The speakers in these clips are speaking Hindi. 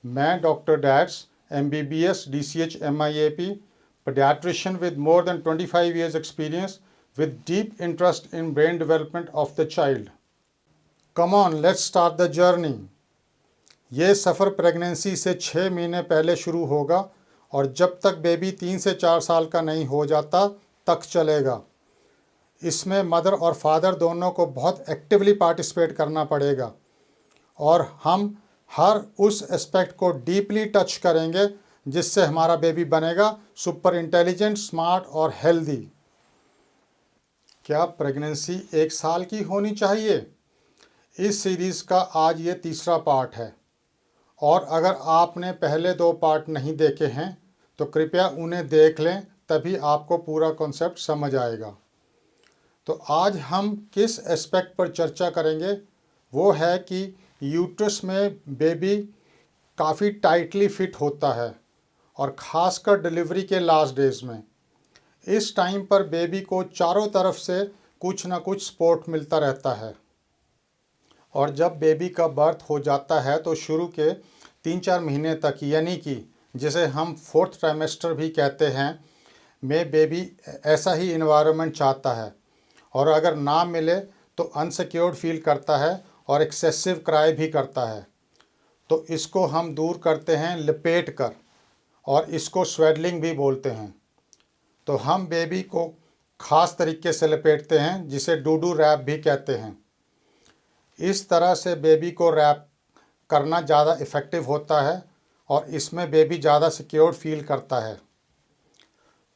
मैं doctor that's MBBS DCH MIAP pediatrician with more than 25 years experience with deep interest in brain development of the child. Come on, let's start the journey. ये सफ़र प्रेगनेंसी से 6 महीने पहले शुरू होगा और जब तक बेबी 3 से 4 साल का नहीं हो जाता तक चलेगा। इसमें मदर और फादर दोनों को बहुत एक्टिवली पार्टिसिपेट करना पड़ेगा और हम हर उस एस्पेक्ट को डीपली टच करेंगे जिससे हमारा बेबी बनेगा सुपर इंटेलिजेंट, स्मार्ट और हेल्दी। क्या प्रेगनेंसी 1 साल की होनी चाहिए? इस सीरीज़ का आज ये तीसरा पार्ट है और अगर आपने पहले 2 पार्ट नहीं देखे हैं तो कृपया उन्हें देख लें, तभी आपको पूरा कॉन्सेप्ट समझ आएगा। तो आज हम किस एस्पेक्ट पर चर्चा करेंगे वो है कि यूट्रस में बेबी काफ़ी टाइटली फिट होता है और ख़ासकर डिलीवरी के लास्ट डेज़ में। इस टाइम पर बेबी को चारों तरफ से कुछ ना कुछ सपोर्ट मिलता रहता है और जब बेबी का बर्थ हो जाता है तो शुरू के 3-4 महीने तक, यानी कि जिसे हम 4th ट्राइमेस्टर भी कहते हैं, में बेबी ऐसा ही इन्वायरमेंट चाहता है और अगर ना मिले तो अनसिक्योर्ड फील करता है और एक्सेसिव क्राई भी करता है। तो इसको हम दूर करते हैं लपेट कर और इसको स्वेडलिंग भी बोलते हैं। तो हम बेबी को ख़ास तरीके से लपेटते हैं जिसे डूडू रैप भी कहते हैं। इस तरह से बेबी को रैप करना ज़्यादा इफ़ेक्टिव होता है और इसमें बेबी ज़्यादा सिक्योर फील करता है।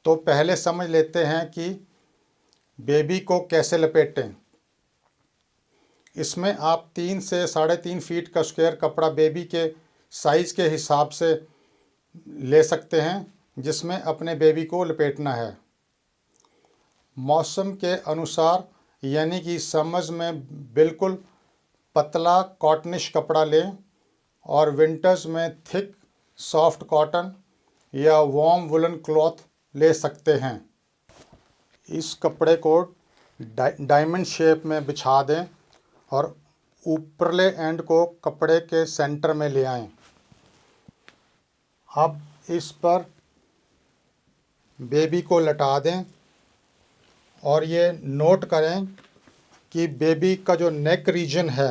तो पहले समझ लेते हैं कि बेबी को कैसे लपेटें। इसमें आप 3 से 3.5 फीट का स्क्वायर कपड़ा बेबी के साइज़ के हिसाब से ले सकते हैं जिसमें अपने बेबी को लपेटना है। मौसम के अनुसार यानी कि समर्स में बिल्कुल पतला कॉटनिश कपड़ा लें और विंटर्स में थिक सॉफ्ट कॉटन या वार्म वुलन क्लॉथ ले सकते हैं। इस कपड़े को डायमंड शेप में बिछा दें और ऊपरले एंड को कपड़े के सेंटर में ले आएं। अब इस पर बेबी को लटा दें और ये नोट करें कि बेबी का जो नेक रीजन है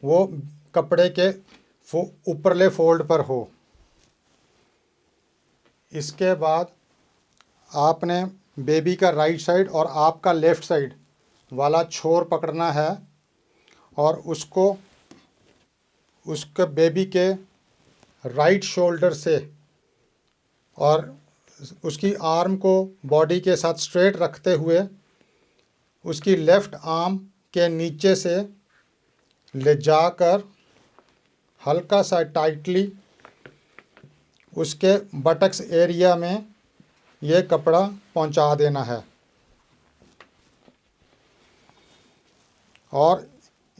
वो कपड़े के ऊपरले फोल्ड पर हो। इसके बाद आपने बेबी का राइट साइड और आपका लेफ़्ट साइड वाला छोर पकड़ना है और उसके बेबी के राइट शोल्डर से और उसकी आर्म को बॉडी के साथ स्ट्रेट रखते हुए उसकी लेफ़्ट आर्म के नीचे से ले जाकर हल्का सा टाइटली उसके बटक्स एरिया में ये कपड़ा पहुंचा देना है और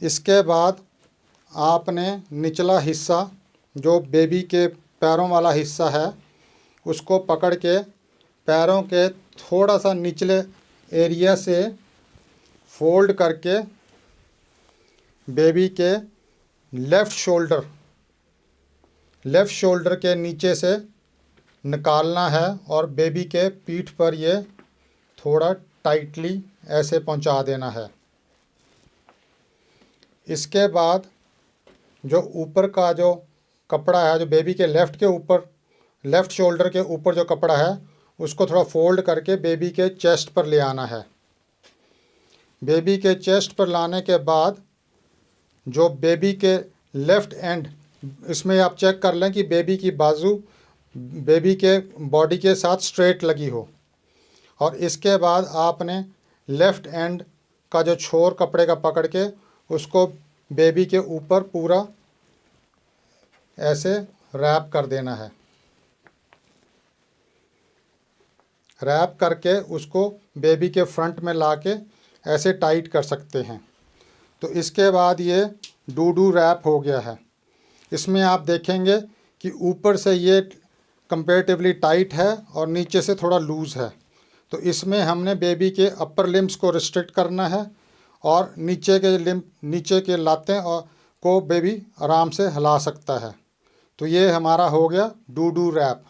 इसके बाद आपने निचला हिस्सा जो बेबी के पैरों वाला हिस्सा है उसको पकड़ के पैरों के थोड़ा सा निचले एरिया से फोल्ड करके बेबी के लेफ़्ट शोल्डर के नीचे से निकालना है और बेबी के पीठ पर ये थोड़ा टाइटली ऐसे पहुंचा देना है। इसके बाद जो ऊपर का जो कपड़ा है, जो बेबी के लेफ़्ट शोल्डर के ऊपर जो कपड़ा है उसको थोड़ा फोल्ड करके बेबी के चेस्ट पर ले आना है। बेबी के चेस्ट पर लाने के बाद जो बेबी के लेफ़्ट एंड, इसमें आप चेक कर लें कि बेबी की बाजू बेबी के बॉडी के साथ स्ट्रेट लगी हो और इसके बाद आपने लेफ़्ट एंड का जो छोर कपड़े का पकड़ के उसको बेबी के ऊपर पूरा ऐसे रैप कर देना है। रैप करके उसको बेबी के फ्रंट में लाके ऐसे टाइट कर सकते हैं। तो इसके बाद ये डूडू रैप हो गया है। इसमें आप देखेंगे कि ऊपर से ये कंपैरेटिवली टाइट है और नीचे से थोड़ा लूज़ है। तो इसमें हमने बेबी के अपर लिम्स को रिस्ट्रिक्ट करना है और नीचे के लातें और को बेबी आराम से हिला सकता है। तो ये हमारा हो गया डू रैप।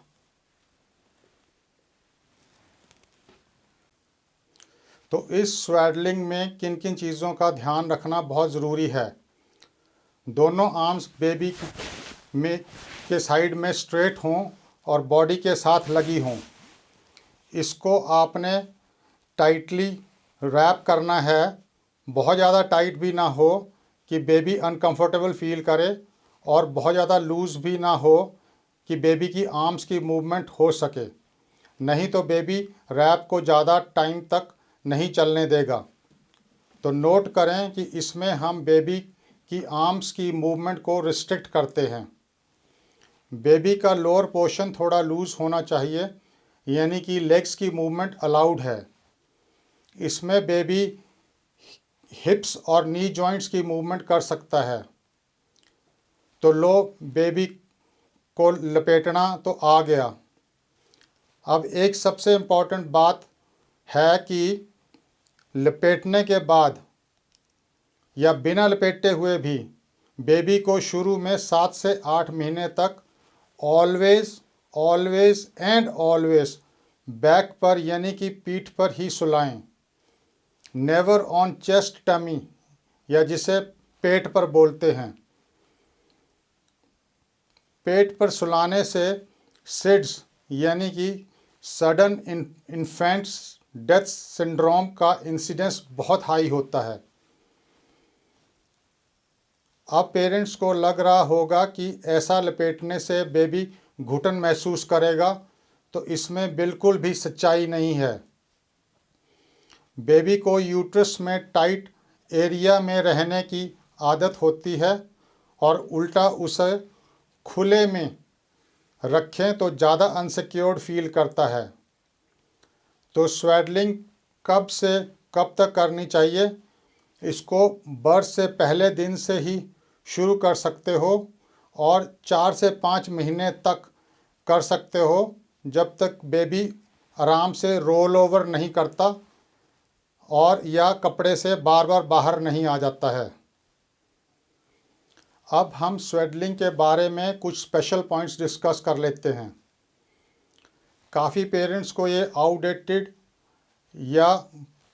तो इस स्वेडलिंग में किन किन चीज़ों का ध्यान रखना बहुत ज़रूरी है। दोनों आर्म्स बेबी में के साइड में स्ट्रेट हों और बॉडी के साथ लगी हों। इसको आपने टाइटली रैप करना है, बहुत ज़्यादा टाइट भी ना हो कि बेबी अनकंफर्टेबल फील करे और बहुत ज़्यादा लूज़ भी ना हो कि बेबी की आर्म्स की मूवमेंट हो सके, नहीं तो बेबी रैप को ज़्यादा टाइम तक नहीं चलने देगा। तो नोट करें कि इसमें हम बेबी की आर्म्स की मूवमेंट को रिस्ट्रिक्ट करते हैं। बेबी का लोअर पोर्शन थोड़ा लूज़ होना चाहिए, यानी कि लेग्स की मूवमेंट अलाउड है। इसमें बेबी हिप्स और नी जॉइंट्स की मूवमेंट कर सकता है। तो लो, बेबी को लपेटना तो आ गया। अब एक सबसे इम्पॉर्टेंट बात है कि लपेटने के बाद या बिना लपेटे हुए भी बेबी को शुरू में 7 से 8 महीने तक ऑलवेज एंड बैक पर यानी कि पीठ पर ही सुलाएं। नेवर ऑन चेस्ट टमी, या जिसे पेट पर बोलते हैं। पेट पर सुलाने से सिड्स यानी कि सडन इन्फेंट्स डेथ सिंड्रोम का इंसिडेंस बहुत हाई होता है। अब पेरेंट्स को लग रहा होगा कि ऐसा लपेटने से बेबी घुटन महसूस करेगा, तो इसमें बिल्कुल भी सच्चाई नहीं है। बेबी को यूट्रस में टाइट एरिया में रहने की आदत होती है और उल्टा उसे खुले में रखें तो ज़्यादा अनसिक्योर्ड फील करता है। तो स्वेडलिंग कब से कब तक करनी चाहिए? इसको बर्थ से पहले दिन से ही शुरू कर सकते हो और 4 से 5 महीने तक कर सकते हो, जब तक बेबी आराम से रोल ओवर नहीं करता और या कपड़े से बार बार बाहर नहीं आ जाता है। अब हम स्वेडलिंग के बारे में कुछ स्पेशल पॉइंट्स डिस्कस कर लेते हैं। काफ़ी पेरेंट्स को ये आउटडेटेड या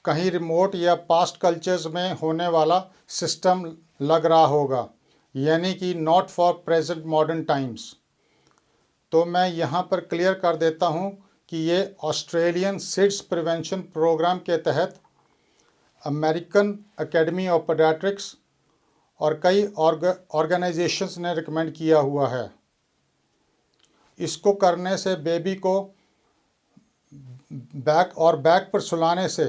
कहीं रिमोट या पास्ट कल्चर्स में होने वाला सिस्टम लग रहा होगा, यानी कि not for present modern times. तो मैं यहाँ पर क्लियर कर देता हूँ कि ये ऑस्ट्रेलियन सिड्स प्रिवेंशन प्रोग्राम के तहत अमेरिकन एकेडमी ऑफ पीडियाट्रिक्स और कई ऑर्गेनाइजेशंस ने रिकमेंड किया हुआ है। इसको करने से बेबी को बैक पर सुलाने से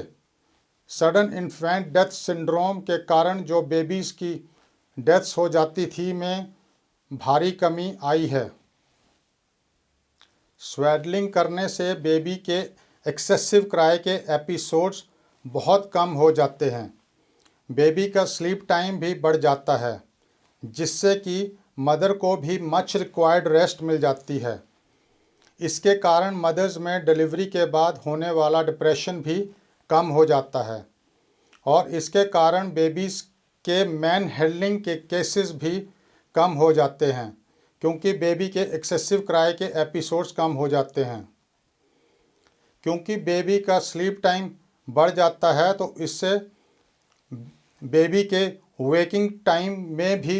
सडन इन्फेंट डेथ सिंड्रोम के कारण जो बेबीज़ की डेथ्स हो जाती थी में भारी कमी आई है। स्वेडलिंग करने से बेबी के एक्सेसिव क्राई के एपिसोड्स बहुत कम हो जाते हैं। बेबी का स्लीप टाइम भी बढ़ जाता है, जिससे कि मदर को भी मच रिक्वायर्ड रेस्ट मिल जाती है। इसके कारण मदर्स में डिलीवरी के बाद होने वाला डिप्रेशन भी कम हो जाता है और इसके कारण बेबीज़ के मैन हैंडलिंग के केसेस भी कम हो जाते हैं, क्योंकि बेबी के एक्सेसिव क्राई के एपिसोड्स कम हो जाते हैं। क्योंकि बेबी का स्लीप टाइम बढ़ जाता है तो इससे बेबी के वेकिंग टाइम में भी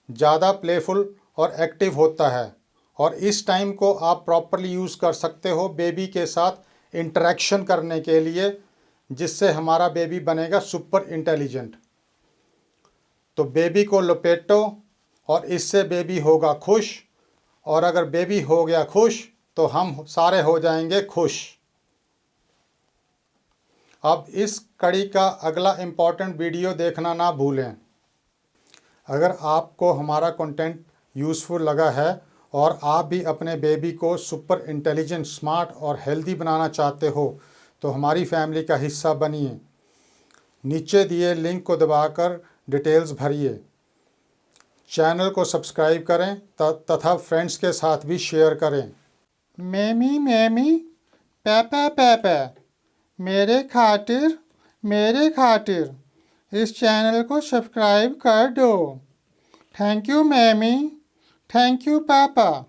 ज़्यादा प्लेफुल और एक्टिव होता है और इस टाइम को आप प्रॉपरली यूज़ कर सकते हो बेबी के साथ इंटरेक्शन करने के लिए, जिससे हमारा बेबी बनेगा सुपर इंटेलिजेंट। तो बेबी को लपेटो और इससे बेबी होगा खुश, और अगर बेबी हो गया खुश तो हम सारे हो जाएंगे खुश। अब इस कड़ी का अगला इम्पॉर्टेंट वीडियो देखना ना भूलें। अगर आपको हमारा कंटेंट यूज़फुल लगा है और आप भी अपने बेबी को सुपर इंटेलिजेंट, स्मार्ट और हेल्दी बनाना चाहते हो तो हमारी फैमिली का हिस्सा बनिए। नीचे दिए लिंक को दबाकर डिटेल्स भरिए। चैनल को सब्सक्राइब करें तथा फ्रेंड्स के साथ भी शेयर करें। मेमी मेमी पैपा पैपा, मेरे खातिर इस चैनल को सब्सक्राइब कर दो। Thank you meme. Thank you, Papa.